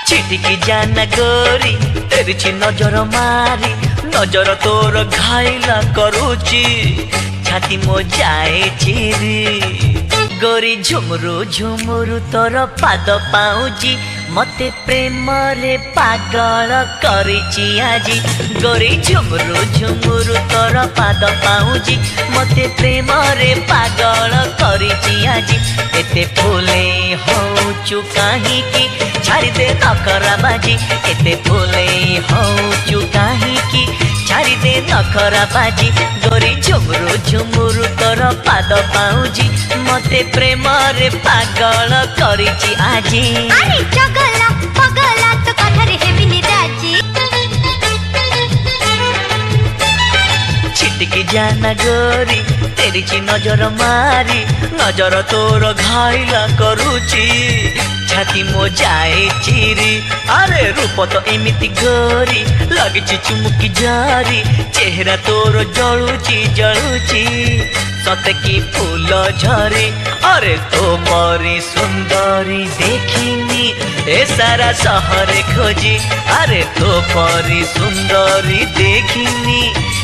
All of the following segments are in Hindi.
छिटिकी जाना गोरी तेरी नजर मारी नजर तोर घायला करुची छाती मो जाए चिरी गोरी झुमरू झुमरू तोर पाद पाउची मते प्रेम रे पागल करिची आजी गोरी झुमरू झुमरू तोर पाद पाउची मते प्रेम रे पागल करिची आजी एते फूले होचु काहे की छाड़ी दे नखरा बाजी एते फूले होचु काहे की छाड़ी दे नखरा बाजी गोरी झुमरू झुमरू तोर पाद पाउची मते प्रेम रे पागल करिची आजी अरे चगला पगला तो कथरे हेबिनी राजी छिटकी जाना गोरी तेरी नजर मारी नजर तोर घायला करुची छाती मो जाए चिरी अरे रूप तो एमिति गोरी लगिची चुमुकी जारी चेहरा तोर जलुची जलुची सते की फूल झरे अरे तो परी सुंदरी देखिनी ए सारा शहर खोजी अरे तो परी सुंदरी देखिनी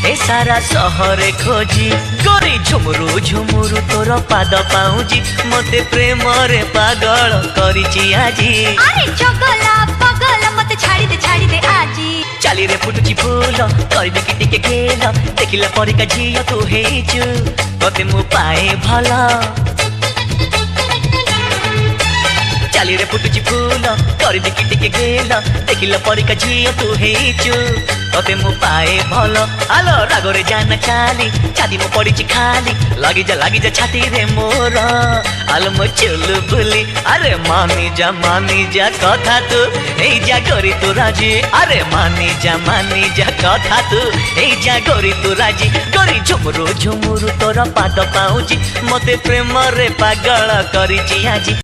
ए सारा शहर खोजी गोरी झुमरू झुमरू तोर पाद पाउजी मते प्रेम रे पागल करिची आजी अरे चगला पगला मते छाड़ी दे आजी चाली रे फुटुची फूल करबे कि टिके खेल देखिला परिका झिया तू हेचु तते मु पाए भला चाली रे फुटुची फूल करबे कि टिके खेल देखिला परिका झिया तू हेचु तते मु पाए भल आलो रागरे जान चाली छाती मो पड़िची खाली लागी जा छाती रे मोर आलो मो चुलु बुली अरे मानी जा कथा तू ए जा गोरी तू राजी अरे मानी जा कथा तू ए जा गोरी तू राजी गोरी झुमरू झुमरू तोर पाद पाउची मते प्रेम रे पागल करिची आजी।